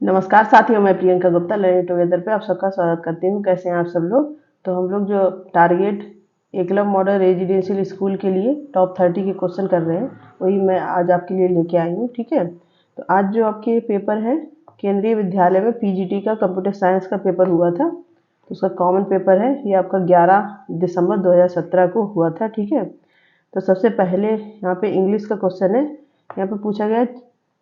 नमस्कार साथियों, मैं प्रियंका गुप्ता लर्निंग टुगेदर पे आप सबका स्वागत करती हूँ। कैसे हैं आप सब लोग। तो हम लोग जो target Eklavya model residential school के लिए टॉप 30 के क्वेश्चन कर रहे हैं, वही मैं आज आपके लिए लेके आई हूँ। ठीक है, तो आज जो आपके पेपर है केंद्रीय विद्यालय में पीजीटी का कंप्यूटर साइंस का पेपर हुआ था। तो उसका कॉमन पेपर है, ये आपका 11 दिसंबर 2017 को हुआ था। ठीक है, तो सबसे पहले यहाँ पे इंग्लिश का क्वेश्चन है। यहाँ पे पूछा गया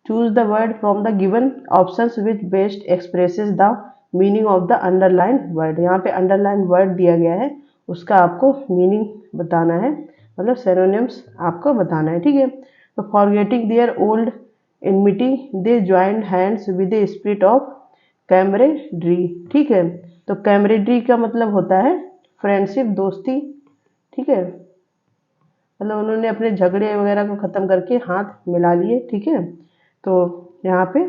choose the word from the given options which best expresses the meaning of the underline word. यहाँ पे अंडरलाइन वर्ड दिया गया है, उसका आपको मीनिंग बताना है, मतलब सिनोनिम्स आपको बताना है। ठीक है, तो forgetting their old enmity they joined hands with the spirit of camaraderie. ठीक है, तो कैमरेड्री का मतलब होता है फ्रेंडशिप, दोस्ती। ठीक है, मतलब उन्होंने अपने झगड़े वगैरह को ख़त्म करके हाथ मिला लिए। ठीक है, तो यहाँ पे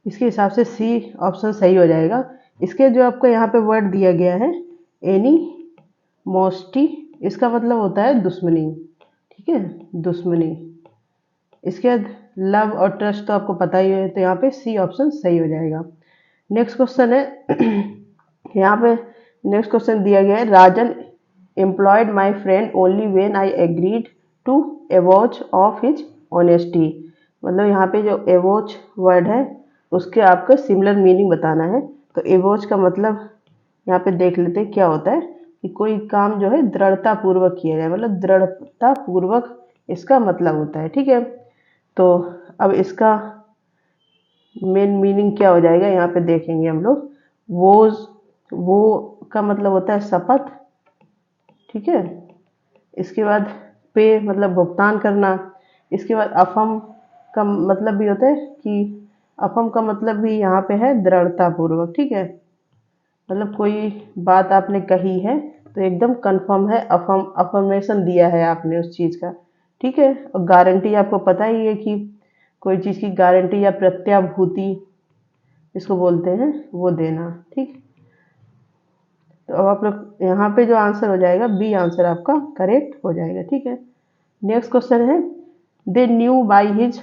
इसके हिसाब से सी ऑप्शन सही हो जाएगा। इसके जो आपको यहाँ पे वर्ड दिया गया है एनी मोस्टी, इसका मतलब होता है दुश्मनी। ठीक है, दुश्मनी। इसके बाद लव और ट्रस्ट तो आपको पता ही है, तो यहाँ पे सी ऑप्शन सही हो जाएगा। नेक्स्ट क्वेश्चन है यहाँ पे नेक्स्ट क्वेश्चन दिया गया है Rajan employed my friend only when I agreed to avouch of his honesty. मतलब यहाँ पे जो एवॉच वर्ड है उसके आपको सिमिलर मीनिंग बताना है। तो एवॉच का मतलब यहाँ पे देख लेते हैं क्या होता है कि कोई काम जो है दृढ़ता पूर्वक किया जाए, मतलब दृढ़ता पूर्वक इसका मतलब होता है। ठीक है, तो अब इसका मेन मीनिंग क्या हो जाएगा यहाँ पे देखेंगे हम लोग। वो का मतलब होता है शपथ। ठीक है, इसके बाद पे मतलब भुगतान करना। इसके बाद अफम का मतलब भी होता है कि अफम का मतलब भी यहाँ पे है दृढ़ता पूर्वक। ठीक है, मतलब कोई बात आपने कही है तो एकदम कंफर्म है, अफर्मेशन दिया है आपने उस चीज़ का। ठीक है, और गारंटी आपको पता ही है कि कोई चीज़ की गारंटी या प्रत्याभूति इसको बोलते हैं, वो देना। ठीक, तो अब आप लोग यहाँ पे जो आंसर हो जाएगा बी आंसर आपका करेक्ट हो जाएगा। ठीक है, नेक्स्ट क्वेश्चन है दे न्यू बाई हिज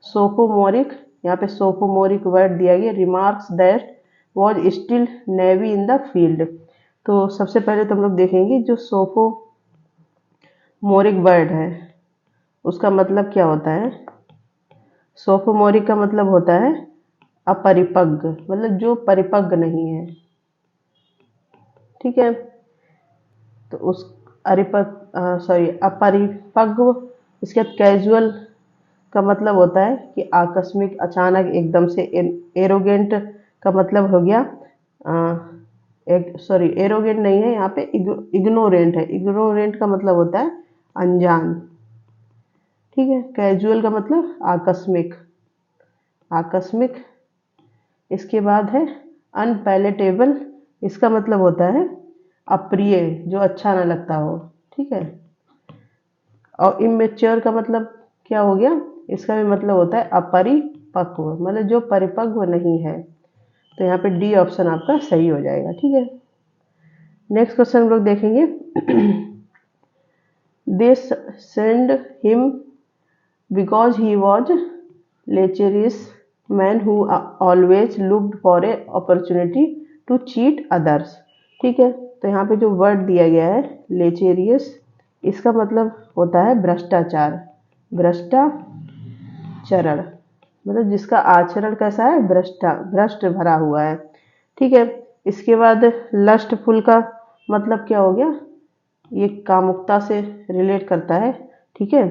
सोफोमोरिक। यहाँ पे सोफोमोरिक वर्ड दिया गया remarks that was still navy in the field. तो सबसे पहले तो हम लोग देखेंगे जो सोफोमोरिक वर्ड है उसका मतलब क्या होता है। सोफोमोरिक का मतलब होता है अपरिपक्व, मतलब जो परिपक्व नहीं है। ठीक है, तो उस अपरिपक्व। इसके बाद कैजुअल का मतलब होता है कि आकस्मिक, अचानक, एकदम से। एरोगेंट का मतलब हो गया एरोगेंट नहीं है यहाँ पे, इग्नोरेंट है। इग्नोरेंट का मतलब होता है अनजान। ठीक है, कैजुअल का मतलब आकस्मिक, आकस्मिक। इसके बाद है अनपैलेटेबल, इसका मतलब होता है अप्रिय, जो अच्छा ना लगता हो। ठीक है, और इमेच्योर का मतलब क्या हो गया, इसका भी मतलब होता है अपरिपक्व, मतलब जो परिपक्व नहीं है। तो यहाँ पे डी ऑप्शन आपका सही हो जाएगा। ठीक है, नेक्स्ट क्वेश्चन हम लोग देखेंगे they send him because he was lecherous man who always looked for a opportunity to cheat others. ठीक है, तो यहाँ पे जो वर्ड दिया गया है लेचेरियस, इसका मतलब होता है भ्रष्टाचार, भ्रष्टाचरण, मतलब जिसका आचरण कैसा है, भ्रष्ट भरा हुआ है। ठीक है, इसके बाद लस्टफुल का मतलब क्या हो गया, ये कामुकता से रिलेट करता है। ठीक है,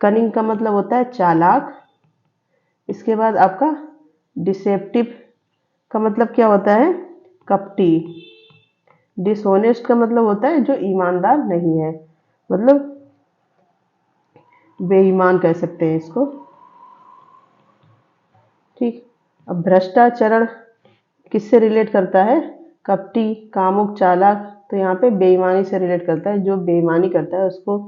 कनिंग का मतलब होता है चालाक। इसके बाद आपका डिसेप्टिव का मतलब क्या होता है, कपटी। डिसऑनेस्ट का मतलब होता है जो ईमानदार नहीं है, मतलब बेईमान कह सकते हैं इसको। ठीक, अब भ्रष्टाचरण किससे रिलेट करता है, कपटी, कामुक, चालाक। तो यहाँ पे बेईमानी से रिलेट करता है, जो बेईमानी करता है उसको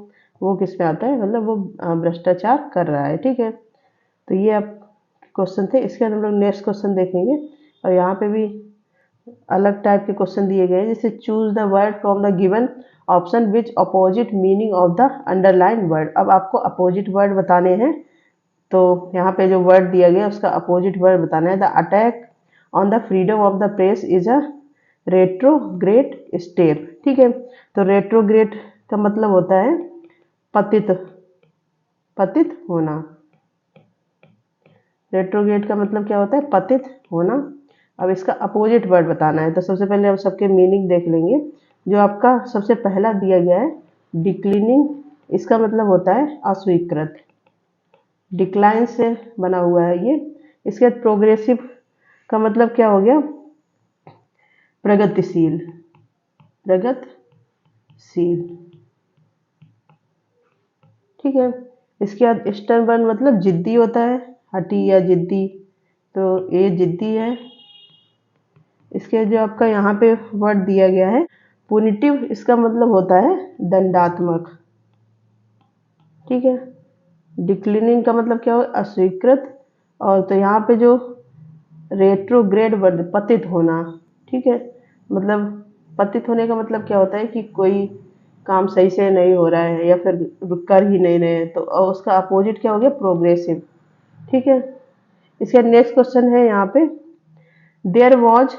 वो किस में आता है, मतलब वो भ्रष्टाचार कर रहा है। ठीक है, तो ये आप क्वेश्चन थे। इसके बाद हम लोग नेक्स्ट क्वेश्चन देखेंगे, और यहाँ पे भी अलग टाइप के क्वेश्चन दिए गए हैं, जैसे choose the word from the given option which opposite meaning of the underline word. अब आपको अपोजिट वर्ड बताने हैं, तो यहाँ पे जो वर्ड दिया गया उसका अपोजिट वर्ड बताना है। The attack on the freedom of the press is a retrograde step. ठीक है, तो रेट्रोग्रेड का मतलब होता है पतित, पतित होना। रेट्रोग्रेड का मतलब क्या होता है? पतित होना। अब इसका अपोजिट वर्ड बताना है, तो सबसे पहले हम सबके मीनिंग देख लेंगे। जो आपका सबसे पहला दिया गया है डिक्लिनिंग, इसका मतलब होता है अस्वीकृत, डिक्लाइन से बना हुआ है ये। इसके बाद प्रोग्रेसिव का मतलब क्या हो गया? प्रगतिशील, प्रगतिशील। ठीक है, इसके बाद स्टर्बन मतलब जिद्दी होता है, हठी या जिद्दी, तो ये जिद्दी है। इसके जो आपका यहाँ पे वर्ड दिया गया है पुनिटिव, इसका मतलब होता है दंडात्मक। ठीक है, डिक्लिनिंग का मतलब क्या हो? अस्वीकृत। और तो यहाँ पे जो रेट्रोग्रेड वर्ड पतित होना। ठीक है, मतलब पतित होने का मतलब क्या होता है कि कोई काम सही से नहीं हो रहा है या फिर कर ही नहीं रहे हैं, तो उसका अपोजिट क्या हो गया? प्रोग्रेसिव। ठीक है, इसका नेक्स्ट क्वेश्चन है यहाँ पे there was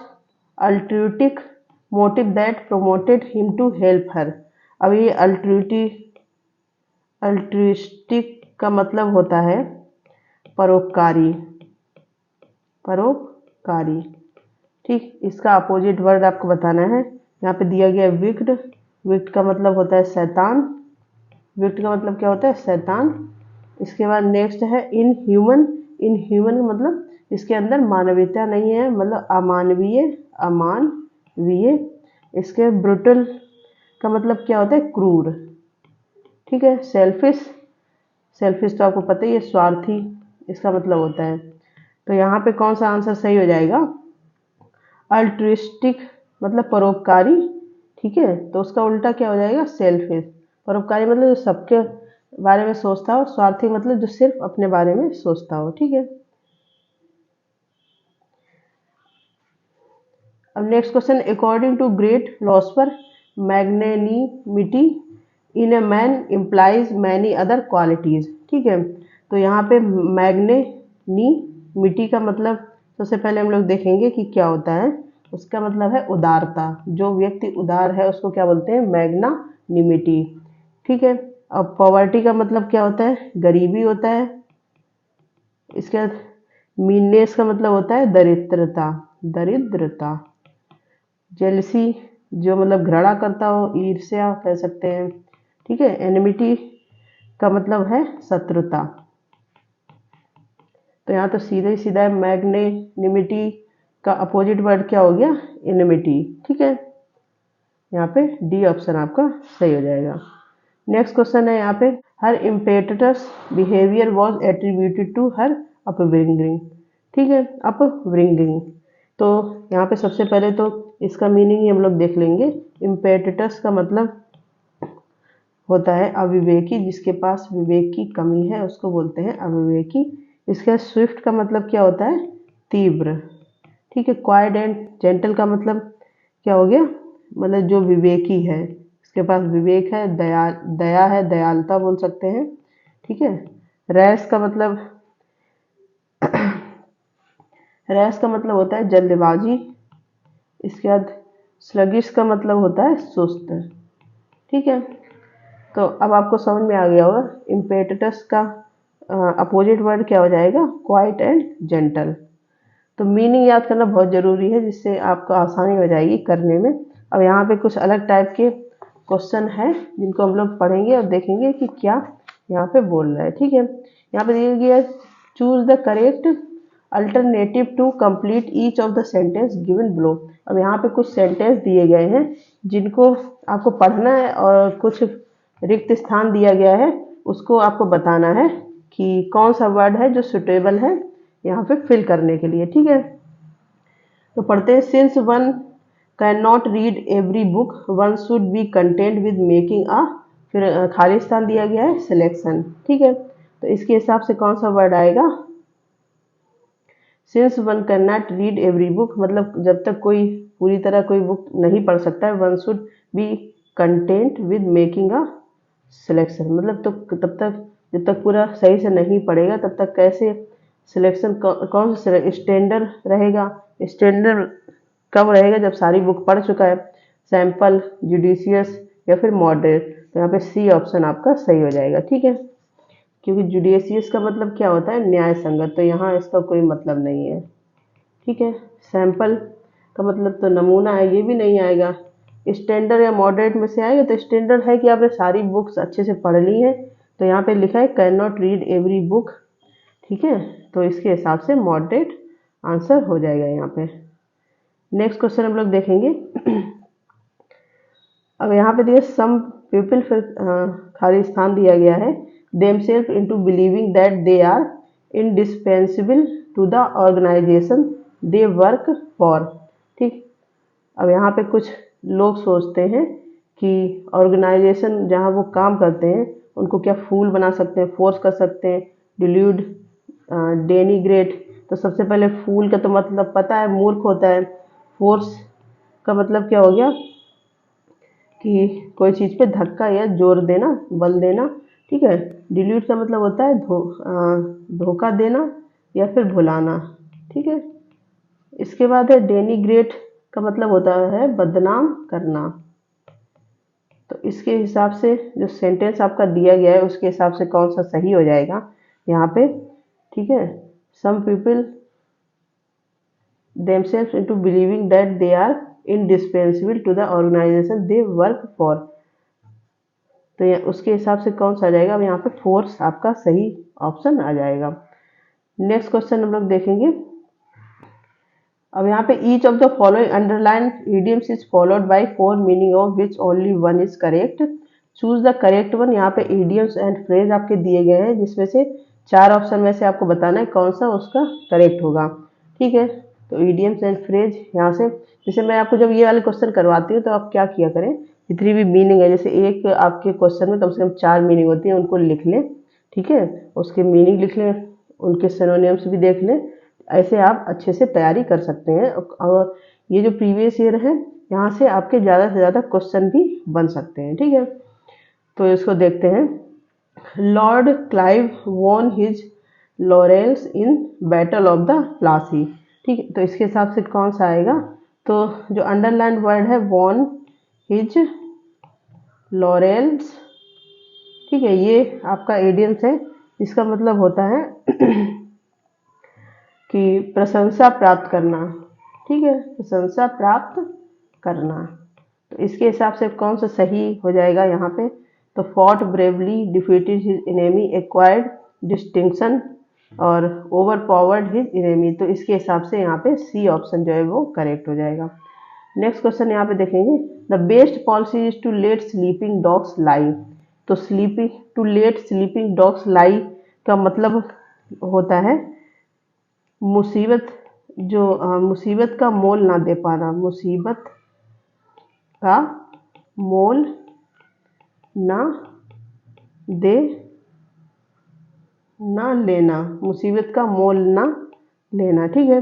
altruistic motive that promoted him to help her. अब ये अल्ट्रिस्टिक का मतलब होता है परोपकारी, परोपकारी। ठीक, इसका अपोजिट वर्ड आपको बताना है। यहाँ पे दिया गया विक्ड, विक्ड का मतलब होता है शैतान, विक्ड का मतलब क्या होता है? शैतान। इसके बाद नेक्स्ट है इनह्यूमन, इनह्यूमन का मतलब इसके अंदर मानवीयता नहीं है, मतलब अमानवीय, अमानवीय। इसके ब्रुटल का मतलब क्या होता है? क्रूर। ठीक है, सेल्फिश, सेल्फिश तो आपको पता ही है, स्वार्थी इसका मतलब होता है। तो यहाँ पे कौन सा आंसर सही हो जाएगा? अल्ट्रिस्टिक मतलब परोपकारी। ठीक है, तो उसका उल्टा क्या हो जाएगा? सेल्फिश। परोपकारी मतलब जो सबके बारे में सोचता हो, स्वार्थी मतलब जो सिर्फ अपने बारे में सोचता हो। ठीक है, अब next question according to great philosopher magnanimity in a man implies many other qualities. ठीक है, तो यहाँ पे मैग्नेनिमिटी का मतलब सबसे पहले हम लोग देखेंगे कि क्या होता है। उसका मतलब है उदारता, जो व्यक्ति उदार है उसको क्या बोलते हैं? मैग्नानिमिटी। ठीक है, अब पॉवर्टी का मतलब क्या होता है? गरीबी होता है। इसके बाद मीननेस का मतलब होता है दरिद्रता, दरिद्रता। जेलसी जो मतलब घृणा करता हो, ईर्ष्या कह सकते हैं। ठीक है, एनिमिटी का मतलब है शत्रुता। तो यहाँ तो सीधा ही सीधा है, मैग्नेनिमिटी का अपोजिट वर्ड क्या हो गया? एनिमिटी। ठीक है, यहाँ पे डी ऑप्शन आपका सही हो जाएगा। नेक्स्ट क्वेश्चन है यहाँ पे her impetuous behaviour was attributed to her upbringing. ठीक है, अपब्रिंगिंग। तो यहाँ पे सबसे पहले तो इसका मीनिंग ही हम लोग देख लेंगे। इम्पेटस का मतलब होता है अविवेकी, जिसके पास विवेक की कमी है उसको बोलते हैं अविवेकी। इसका स्विफ्ट का मतलब क्या होता है? तीव्र। ठीक है, क्वाइट एंड जेंटल का मतलब क्या हो गया? मतलब जो विवेकी है, इसके पास विवेक है, दया है, दयालुता बोल सकते हैं। ठीक है, रैश का मतलब रैश का मतलब होता है जल्दबाजी। इसके बाद स्लगिश का मतलब होता है सुस्त। ठीक है, तो अब आपको समझ में आ गया होगा इम्पेटस का अपोजिट वर्ड क्या हो जाएगा? Quiet and gentle. तो मीनिंग याद करना बहुत ज़रूरी है, जिससे आपको आसानी हो जाएगी करने में। अब यहाँ पे कुछ अलग टाइप के क्वेश्चन हैं जिनको हम लोग पढ़ेंगे और देखेंगे कि क्या यहाँ पे बोल रहा है। ठीक है, यहाँ पे दिया गया choose the correct alternative to complete each of the sentence given below. अब यहाँ पे कुछ सेंटेंस दिए गए हैं जिनको आपको पढ़ना है और कुछ रिक्त स्थान दिया गया है, उसको आपको बताना है कि कौन सा वर्ड है जो सुटेबल है यहाँ पे फिल करने के लिए। ठीक है, तो पढ़ते हैं। Since one can not read every book one should be content with making a, फिर खाली स्थान दिया गया है सिलेक्शन। ठीक है, तो इसके हिसाब से कौन सा वर्ड आएगा? Since one can not read every book मतलब जब तक कोई पूरी तरह कोई बुक नहीं पढ़ सकता है, one should be content with making a selection मतलब तो तब तक जब तक पूरा सही से नहीं पढ़ेगा तब तक कैसे सिलेक्शन कौन सा स्टैंडर्ड रहेगा। स्टैंडर्ड कब रहेगा? जब सारी बुक पढ़ चुका है, सैंपल, जुडिशियस या फिर मॉडरेट। तो यहाँ पे सी ऑप्शन आपका सही हो जाएगा। ठीक है, क्योंकि जुडिशियस का मतलब क्या होता है? न्याय संगत, तो यहाँ इसका कोई मतलब नहीं है। ठीक है, सैंपल का मतलब तो नमूना है, ये भी नहीं आएगा। स्टैंडर्ड या मॉडरेट में से आएगा, तो स्टैंडर्ड है कि आपने सारी बुक्स अच्छे से पढ़ ली है, तो यहाँ पे लिखा है can not read every book. ठीक है, तो इसके हिसाब से मॉडरेट आंसर हो जाएगा यहाँ पे। नेक्स्ट क्वेश्चन हम लोग देखेंगे। अब यहाँ पे देखिए सम पीपल, फिर खाली स्थान दिया गया है, themselves into believing that they are indispensable to the organisation they work for. ठीक, अब यहाँ पे कुछ लोग सोचते हैं कि ऑर्गेनाइजेशन जहाँ वो काम करते हैं उनको क्या फूल बना सकते हैं, फोर्स कर सकते हैं, डिल्यूड, डेनिग्रेट। तो सबसे पहले फूल का तो मतलब पता है, मूर्ख होता है। फोर्स का मतलब क्या हो गया कि कोई चीज़ पे धक्का या जोर देना, बल देना। ठीक है, डिल्यूट का मतलब होता है धोखा देना या फिर भुलाना। ठीक है, इसके बाद है डेनिग्रेट का मतलब होता है बदनाम करना। तो इसके हिसाब से जो सेंटेंस आपका दिया गया है उसके हिसाब से कौन सा सही हो जाएगा यहाँ पे। ठीक है, some people themselves into believing that they are indispensable to the organization they work for। तो उसके हिसाब से कौन सा आ जाएगा? अब यहाँ पे फोर्स आपका सही ऑप्शन आ जाएगा। नेक्स्ट क्वेश्चन हम लोग देखेंगे। अब यहाँ पे each of the following underline idioms is followed by 4 meaning of which only one is correct, choose the correct one. यहाँ पे इडियम्स एंड फ्रेज आपके दिए गए हैं, जिसमें से 4 ऑप्शन में से आपको बताना है कौन सा उसका करेक्ट होगा। ठीक है, तो इडियम्स एंड फ्रेज यहाँ से, जैसे मैं आपको जब ये वाले क्वेश्चन करवाती हूँ तो आप क्या किया करें, जितनी भी मीनिंग है, जैसे एक आपके क्वेश्चन में कम से कम 4 मीनिंग होती है, उनको लिख लें। ठीक है, उसके मीनिंग लिख लें, उनके सिनोनिम्स भी देख लें। ऐसे आप अच्छे से तैयारी कर सकते हैं। और ये जो प्रीवियस ईयर है, यहाँ से आपके ज़्यादा से ज़्यादा क्वेश्चन भी बन सकते हैं। ठीक है, तो इसको देखते हैं। Lord Clive won his laurels in battle of the Plassey. ठीक है, तो इसके हिसाब से कौन सा आएगा? तो जो अंडरलाइन वर्ड है वॉन हिज लॉरेल्स, ठीक है, ये आपका एडियम्स है, इसका मतलब होता है कि प्रशंसा प्राप्त करना। ठीक है, प्रशंसा प्राप्त करना। तो इसके हिसाब से कौन सा सही हो जाएगा यहाँ पे? तो fought bravely, defeated his enemy, acquired distinction और ओवर पावर्ड हिज एनेमी। तो इसके हिसाब से यहाँ पे सी ऑप्शन जो है वो करेक्ट हो जाएगा। नेक्स्ट क्वेश्चन यहाँ पे देखेंगे। The best policy is to let sleeping dogs lie. तो to let sleeping dogs lie का मतलब होता है मुसीबत, जो मुसीबत का मोल ना दे पाना, मुसीबत का मोल ना दे ना लेना, मुसीबत का मोल ना लेना। ठीक है,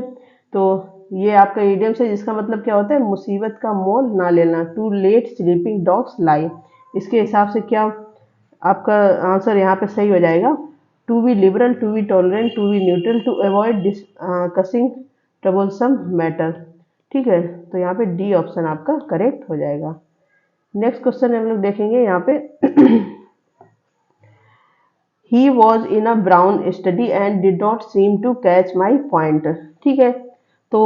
तो ये आपका इडियम्स है, जिसका मतलब क्या होता है? मुसीबत का मोल ना लेना। टू लेट स्लीपिंग डॉग्स लाई, इसके हिसाब से क्या आपका आंसर यहाँ पे सही हो जाएगा? To be liberal, to be tolerant, to be neutral, to avoid discussing troublesome matter. ठीक है, तो यहाँ पे डी ऑप्शन आपका करेक्ट हो जाएगा। नेक्स्ट क्वेश्चन हम लोग देखेंगे यहाँ पे। He was in a brown study and did not seem to catch my point। ठीक है, तो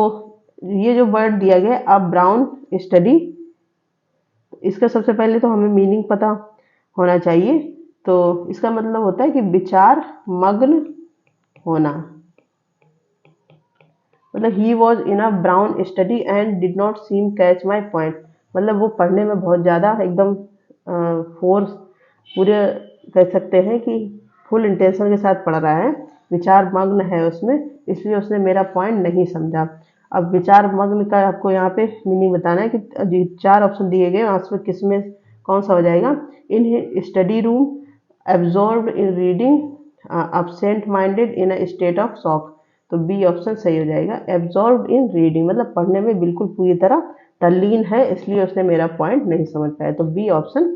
ये जो वर्ड दिया गया है अब ब्राउन स्टडी, इसका सबसे पहले तो हमें मीनिंग पता होना चाहिए। तो इसका मतलब होता है कि विचार मग्न होना। मतलब he was in a brown study and did not seem catch my point, मतलब वो पढ़ने में बहुत ज़्यादा एकदम फोर्स, पूरे कह सकते हैं कि फुल इंटेंशन के साथ पढ़ रहा है, विचार मग्न है उसमें, इसलिए उसने मेरा पॉइंट नहीं समझा। अब विचार मग्न का आपको यहाँ पे मीनिंग बताना है कि 4 ऑप्शन दिए गए, उसमें किस में कौन सा हो जाएगा? In study room, absorb in reading, absent minded, in a state of shock. तो बी ऑप्शन सही हो जाएगा। एब्जॉर्ब इन रीडिंग मतलब पढ़ने में बिल्कुल पूरी तरह तल्लीन है, इसलिए उसने मेरा पॉइंट नहीं समझ पाया। तो बी ऑप्शन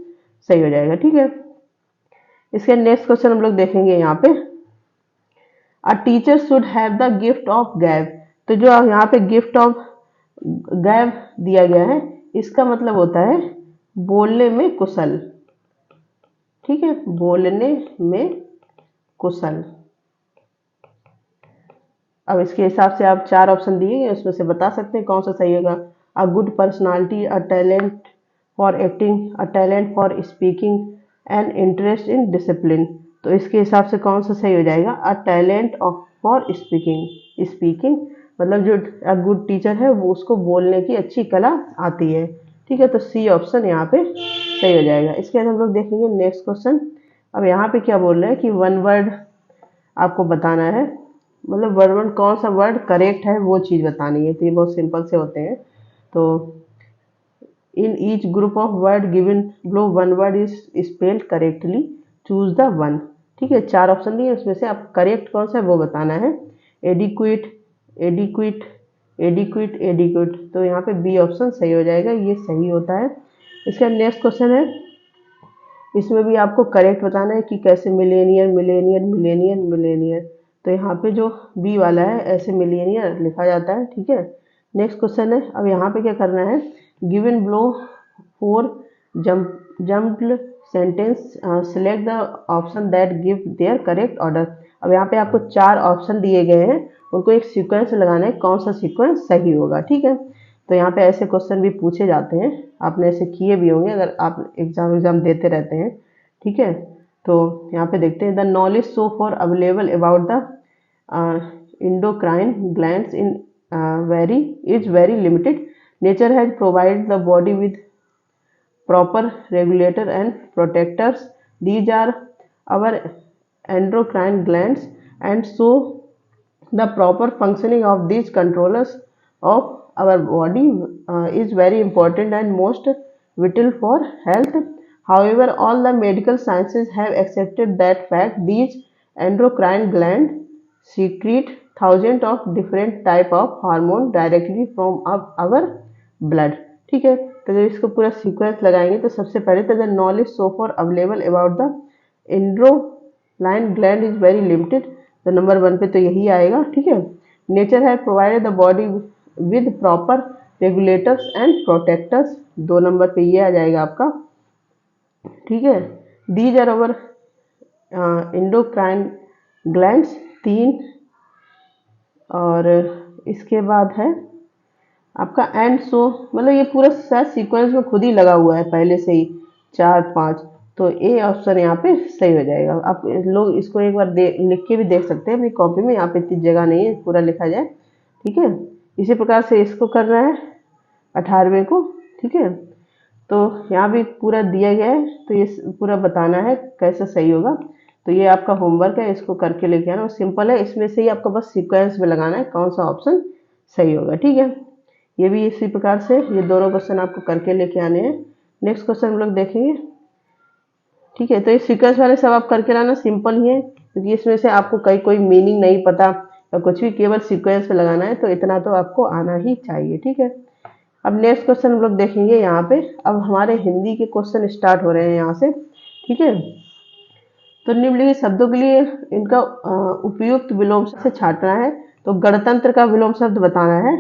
सही हो जाएगा। ठीक है, इसके नेक्स्ट क्वेश्चन हम लोग देखेंगे यहाँ पे, a teacher should have the gift of गैब। तो जो यहाँ पे गिफ्ट ऑफ गैब दिया गया है, इसका मतलब होता है बोलने में कुशल। ठीक है, बोलने में कुशल। अब इसके हिसाब से आप 4 ऑप्शन दिए हैं, उसमें से बता सकते हैं कौन सा सही होगा। A good personality, a talent for acting, a talent for speaking, and interest in discipline. तो इसके हिसाब से कौन सा सही हो जाएगा, a talent for speaking. Speaking मतलब जो अ गुड टीचर है वो उसको बोलने की अच्छी कला आती है। ठीक है, तो सी ऑप्शन यहाँ पे सही हो जाएगा। इसके बाद हम लोग देखेंगे नेक्स्ट क्वेश्चन। अब यहाँ पे क्या बोल रहे हैं कि वन वर्ड आपको बताना है, मतलब वर्ड कौन सा वर्ड करेक्ट है वो चीज़ बतानी है। तो ये बहुत सिंपल से होते हैं। तो in each group of word given below one word is spelled correctly, choose the one. ठीक है, 4 ऑप्शन दिए, उसमें से आप करेक्ट कौन सा है वो बताना है। एडिक्विट, एडिक्विट, एडिक्विट, एडिक्विट। तो यहाँ पे बी ऑप्शन सही हो जाएगा, ये सही होता है। इसका नेक्स्ट क्वेश्चन है, इसमें भी आपको करेक्ट बताना है कि कैसे मिलेनियर, मिलेनियर, मिलेनियर, मिलेनियर। तो यहाँ पे जो बी वाला है ऐसे मिलेनियर लिखा जाता है। ठीक है, नेक्स्ट क्वेश्चन है। अब यहाँ पे क्या करना है, given below 4 jumped sentence, select the option that give their correct order. अब यहाँ पे आपको 4 ऑप्शन दिए गए हैं, उनको एक सीक्वेंस लगाना है, कौन सा सीक्वेंस सही होगा। ठीक है, तो यहाँ पे ऐसे क्वेश्चन भी पूछे जाते हैं, आपने ऐसे किए भी होंगे अगर आप एग्जाम देते रहते हैं। ठीक है, तो यहाँ पे देखते हैं, the knowledge so far available about the endocrine glands in very limited. Nature has provided the body with proper regulator and protectors. These are our endocrine glands, and so the proper functioning of these controllers of our body is very important and most vital for health. However, all the medical sciences have accepted that fact. These endocrine glands secrete thousands of different type of hormone directly from our blood. ठीक है, तो जब इसको पूरा sequence लगाएंगे तो सबसे पहले तो the knowledge so far available about the endocrine gland is very limited. तो नंबर 1 पे तो यही आएगा। ठीक है, nature has provided the body with proper regulators and protectors, 2 number पे ये आ जाएगा आपका। ठीक है, these are our endocrine glands 3, और इसके बाद है आपका एंड सो, मतलब ये पूरा शायद सीक्वेंस में खुद ही लगा हुआ है पहले से ही 4 5। तो ए ऑप्शन यहाँ पे सही हो जाएगा। आप लोग इसको एक बार लिख के भी देख सकते हैं अपनी कॉपी में, यहाँ पे इतनी जगह नहीं है पूरा लिखा जाए। ठीक है, इसी प्रकार से इसको करना है 18वें को। ठीक है, तो यहाँ भी पूरा दिया गया है, तो ये पूरा बताना है कैसे सही होगा। तो ये आपका होमवर्क है, इसको करके लेके आना। सिंपल है, इसमें से ही आपको बस सीक्वेंस में लगाना है कौन सा ऑप्शन सही होगा। ठीक है, ये भी इसी प्रकार से ये दोनों क्वेश्चन आपको करके लेके आने हैं। नेक्स्ट क्वेश्चन हम लोग देखेंगे। ठीक है, तो ये सीक्वेंस वाले सब आप करके लाना, सिंपल ही है, क्योंकि इसमें से आपको कोई मीनिंग नहीं पता या कुछ भी, केवल सीक्वेंस में लगाना है, तो इतना तो आपको आना ही चाहिए। ठीक है, अब नेक्स्ट क्वेश्चन हम लोग देखेंगे यहाँ पे। अब हमारे हिंदी के क्वेश्चन स्टार्ट हो रहे हैं यहाँ से। ठीक है, तो निम्नलिखित शब्दों के लिए इनका उपयुक्त विलोम से छांटना है। तो गणतंत्र का विलोम शब्द बताना है,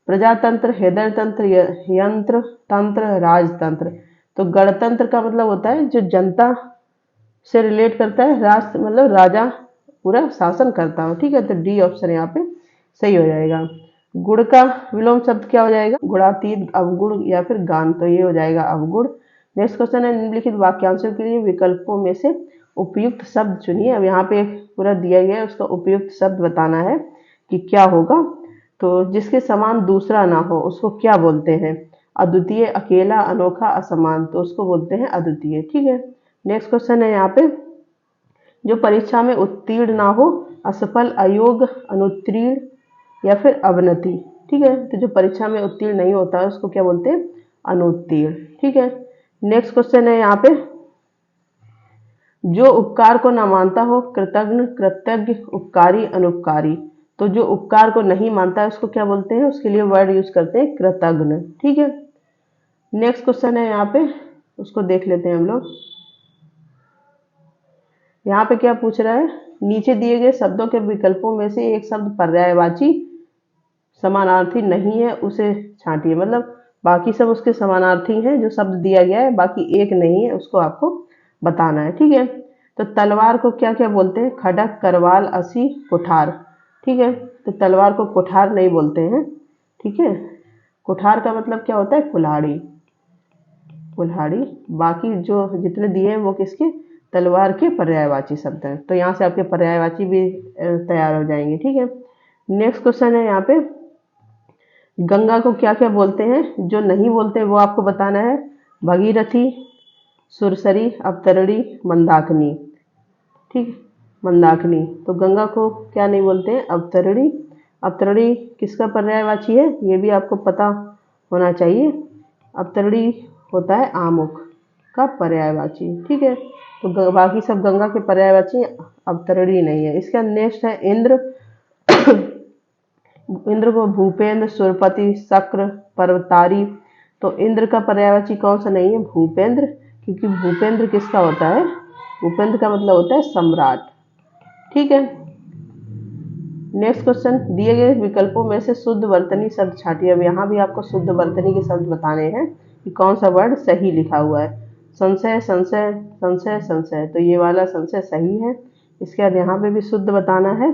प्रजातंत्र, हृदय तंत्र, यंत्र तंत्र, राजतंत्र। तो गणतंत्र का मतलब होता है जो जनता से रिलेट करता है, राष्ट्र मतलब राजा पूरा शासन करता हो। ठीक है, तो डी ऑप्शन यहाँ पे सही हो जाएगा। गुड़ का विलोम शब्द क्या हो जाएगा, गुणातीत, अवगुण या फिर गान। तो ये हो जाएगा अवगुण। नेक्स्ट क्वेश्चन है, निम्नलिखित वाक्यांशों के लिए विकल्पों में से उपयुक्त शब्द चुनिए। अब यहाँ पे पूरा दिया गया है, उसका उपयुक्त शब्द बताना है कि क्या होगा। तो जिसके समान दूसरा ना हो उसको क्या बोलते हैं, अद्वितीय, अकेला, अनोखा, असमान। तो उसको बोलते हैं अद्वितीय। ठीक है, नेक्स्ट क्वेश्चन है यहाँ पे, जो परीक्षा में उत्तीर्ण ना हो, असफल, अयोग्य, अनुत्तीर्ण या फिर अवनति। ठीक है, तो जो परीक्षा में उत्तीर्ण नहीं होता है उसको क्या बोलते हैं, अनुत्तीर्ण। ठीक है, नेक्स्ट क्वेश्चन है यहाँ पे, जो उपकार को न मानता हो, कृतज्ञ, कृतज्ञ, उपकारी, अनुपकारी। तो जो उपकार को नहीं मानता है उसको क्या बोलते हैं, उसके लिए वर्ड यूज करते हैं कृतज्ञ। ठीक है, नेक्स्ट क्वेश्चन है यहाँ पे, उसको देख लेते हैं हम लोग। यहाँ पे क्या पूछ रहा है, नीचे दिए गए शब्दों के विकल्पों में से एक शब्द पर्यायवाची समानार्थी नहीं है, उसे छांटिए। मतलब बाकी सब उसके समानार्थी हैं जो शब्द दिया गया है, बाकी एक नहीं है, उसको आपको बताना है। ठीक है, तो तलवार को क्या क्या बोलते हैं, खड़क, करवाल, असी, कुठार। ठीक है, तो तलवार को कुठार नहीं बोलते हैं। ठीक है, कुठार का मतलब क्या होता है, कुल्हाड़ी, कुल्हाड़ी। बाकी जो जितने दिए हैं वो किसके, तलवार के पर्यायवाची शब्द हैं। तो यहाँ से आपके पर्यायवाची भी तैयार हो जाएंगे। ठीक है, नेक्स्ट क्वेश्चन है यहाँ पे, गंगा को क्या क्या बोलते हैं, जो नहीं बोलते वो आपको बताना है। भगीरथी, सुरसरी, अवतरणी, मंदाकिनी। ठीक, मंदाकिनी। तो गंगा को क्या नहीं बोलते हैं, अवतरणी। अवतरणी किसका पर्यायवाची है, ये भी आपको पता होना चाहिए। अवतरणी होता है आमुख का पर्यायवाची। ठीक है, तो बाकी सब गंगा के पर्यायवाची, अवतरणी नहीं है। इसका नेक्स्ट है इंद्र। इंद्र को भूपेंद्र, सुरपति, शक्र, पर्वतारी। तो इंद्र का पर्यायवाची कौन सा नहीं है, भूपेंद्र, क्योंकि भूपेंद्र किसका होता है, भूपेंद्र का मतलब होता है सम्राट। ठीक है, नेक्स्ट क्वेश्चन, दिए गए विकल्पों में से शुद्ध वर्तनी शब्द छांटिए। अब यहाँ भी आपको शुद्ध वर्तनी के शब्द बताने हैं कि कौन सा वर्ड सही लिखा हुआ है। संशय, संशय, संशय, संशय। तो ये वाला संशय सही है। इसके बाद यहाँ पे भी शुद्ध बताना है।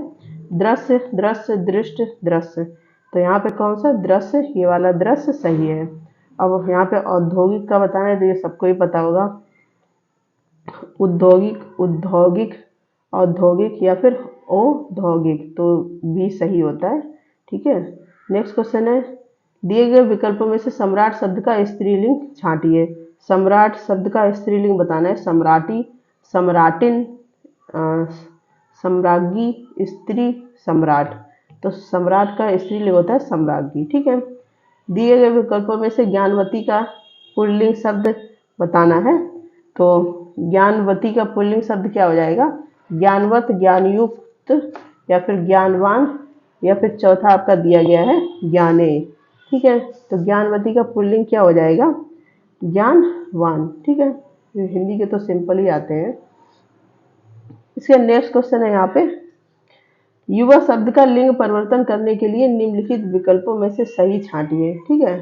दृश्य, दृश्य, दृष्ट, दृश्य। तो यहाँ पे कौन सा, दृश्य, ये वाला दृश्य सही है। अब यहाँ पे औद्योगिक का बताना है, तो ये सबको ही पता होगा, उद्योगिक, औद्योगिक, औद्योगिक या फिर औद्योगिक, तो भी सही होता है। ठीक है, नेक्स्ट क्वेश्चन है, दिए गए विकल्पों में से सम्राट शब्द का स्त्रीलिंग छांटिए। सम्राट शब्द का स्त्रीलिंग बताना है। सम्राटी, सम्राटिन, सम्राज्ञी, स्त्री, सम्राट। तो सम्राट का स्त्रीलिंग होता है सम्राज्ञी। ठीक है, दिए गए विकल्पों में से ज्ञानवती का पुल्लिंग शब्द बताना है। तो ज्ञानवती का पुल्लिंग शब्द क्या हो जाएगा, ज्ञानवत, ज्ञानयुक्त या फिर ज्ञानवान, या फिर चौथा आपका दिया गया है ज्ञाने। ठीक है, तो ज्ञानवती का पुल्लिंग क्या हो जाएगा, ज्ञानवान। ठीक है, हिंदी के तो सिंपल ही आते हैं। इसका नेक्स्ट क्वेश्चन है यहाँ पे, युवा शब्द का लिंग परिवर्तन करने के लिए निम्नलिखित विकल्पों में से सही छांटिए। ठीक है,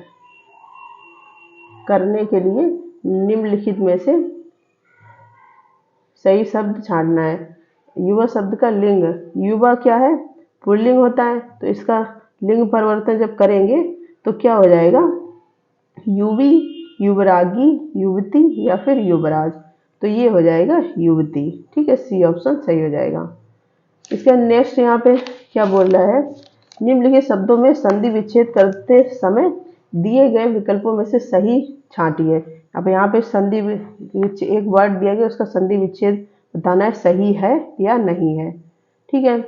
करने के लिए निम्नलिखित में से सही शब्द छांटना है। युवा शब्द का लिंग, युवा क्या है, पुल्लिंग होता है, तो इसका लिंग परिवर्तन जब करेंगे तो क्या हो जाएगा, युवी, युवरागी, युवती या फिर युवराज। तो ये हो जाएगा युवती। ठीक है, सी ऑप्शन सही हो जाएगा। इसका नेक्स्ट यहाँ पे क्या बोल रहा है, निम्नलिखित शब्दों में संधि विच्छेद करते समय दिए गए विकल्पों में से सही छांटिए। अब यहाँ पे संधि एक वर्ड दिया गया, उसका संधि विच्छेद बताना है, सही है या नहीं है। ठीक है,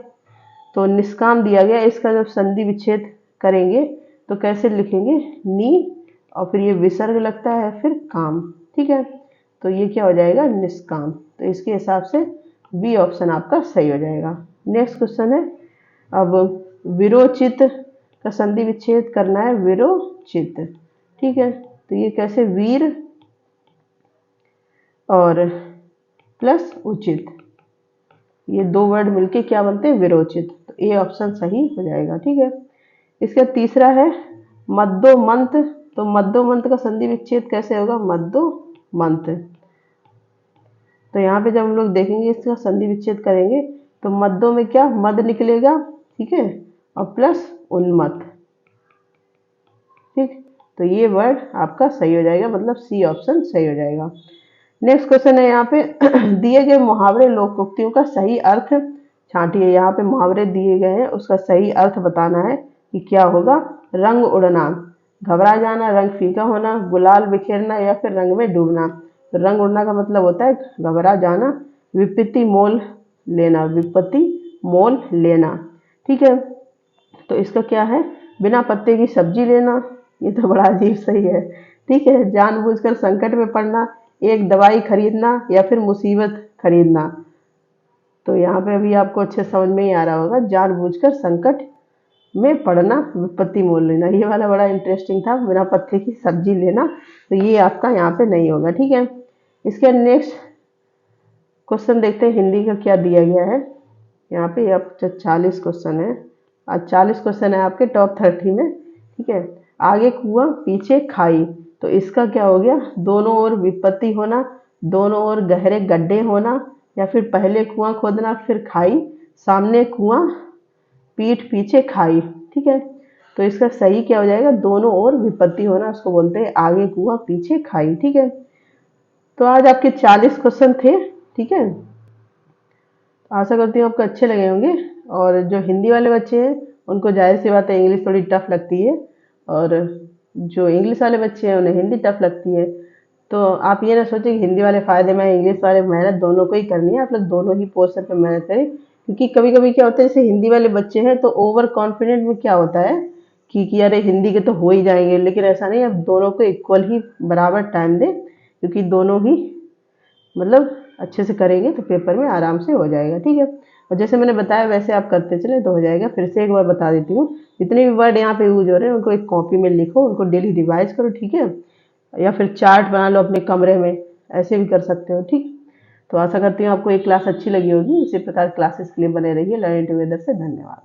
तो निष्काम दिया गया, इसका जब संधि विच्छेद करेंगे तो कैसे लिखेंगे, नी और फिर ये विसर्ग लगता है, फिर काम। ठीक है, तो ये क्या हो जाएगा, निष्काम। तो इसके हिसाब से बी ऑप्शन आपका सही हो जाएगा। नेक्स्ट क्वेश्चन है, अब विरोचित का संधि विच्छेद करना है, विरोचित। ठीक है, तो ये कैसे, वीर और प्लस उचित, ये दो वर्ड मिलके क्या बनते हैं, विरोचित। तो ए ऑप्शन सही हो जाएगा। ठीक है, इसका तीसरा है मद्दोमंत। तो मद्दोमंत का संधि विच्छेद कैसे होगा, मद्दोमंत। तो यहाँ पे जब हम लोग देखेंगे इसका संधि विच्छेद करेंगे तो मद्दों में क्या, मद निकलेगा। ठीक है, और प्लस उन्मत्त। ठीक, तो ये वर्ड आपका सही हो जाएगा, मतलब सी ऑप्शन सही हो जाएगा। नेक्स्ट क्वेश्चन है यहाँ पे दिए गए मुहावरे लोकोक्तियों का सही अर्थ छांटिए। यहाँ पे मुहावरे दिए गए हैं, उसका सही अर्थ बताना है कि क्या होगा, रंग उड़ना, घबरा जाना, रंग फीका होना, गुलाल बिखेरना या फिर रंग में डूबना। तो रंग उड़ना का मतलब होता है घबरा जाना, विपत्ति मोल लेना, विपत्ति मोल लेना। ठीक है, तो इसका क्या है, बिना पत्ते की सब्जी लेना, ये तो बड़ा अजीब सही है। ठीक है, जानबूझकर संकट में पड़ना, एक दवाई खरीदना या फिर मुसीबत खरीदना। तो यहाँ पे अभी आपको अच्छे समझ में ही आ रहा होगा, जानबूझकर संकट में पड़ना, विपत्ति मोल लेना। ये वाला बड़ा इंटरेस्टिंग था, बिना पत्ते की सब्जी लेना, तो ये आपका यहाँ पे नहीं होगा। ठीक है, इसके नेक्स्ट क्वेश्चन देखते हैं हिंदी का क्या दिया गया है। यहाँ पे अब 40 क्वेश्चन है। आज 40 क्वेश्चन है आपके टॉप 30 में। ठीक है, आगे कुआं पीछे खाई, तो इसका क्या हो गया, दोनों ओर विपत्ति होना, दोनों ओर गहरे गड्ढे होना, या फिर पहले कुआं खोदना फिर खाई, सामने कुआं पीठ पीछे खाई। ठीक है, तो इसका सही क्या हो जाएगा, दोनों ओर विपत्ति होना, उसको बोलते हैं आगे कुआं पीछे खाई। ठीक है, तो आज आपके 40 क्वेश्चन थे। ठीक है, आशा करती हूँ आपको अच्छे लगे होंगे। और जो हिंदी वाले बच्चे हैं उनको जाहिर सी बात है इंग्लिश थोड़ी टफ लगती है, और जो इंग्लिश वाले बच्चे हैं उन्हें हिंदी टफ लगती है। तो आप ये ना सोचें कि हिंदी वाले फ़ायदे में इंग्लिश वाले, मेहनत दोनों को ही करनी है। आप लोग दोनों ही पोर्शन पे मेहनत करें, क्योंकि कभी कभी क्या होता है, जैसे हिंदी वाले बच्चे हैं तो ओवर कॉन्फिडेंट में क्या होता है कि अरे हिंदी के तो हो ही जाएंगे, लेकिन ऐसा नहीं है। आप दोनों को इक्वल ही बराबर टाइम दें, क्योंकि दोनों ही मतलब अच्छे से करेंगे तो पेपर में आराम से हो जाएगा। ठीक है, और जैसे मैंने बताया वैसे आप करते चले तो हो जाएगा। फिर से एक बार बता देती हूँ, जितने भी वर्ड यहाँ पे यूज हो रहे हैं उनको एक कॉपी में लिखो, उनको डेली रिवाइज करो। ठीक है, या फिर चार्ट बना लो अपने कमरे में, ऐसे भी कर सकते हो। ठीक, तो आशा करती हूँ आपको ये क्लास अच्छी लगी होगी। इसी प्रकार क्लासेस के लिए बने रहिए लर्निंग टुगेदर से। धन्यवाद।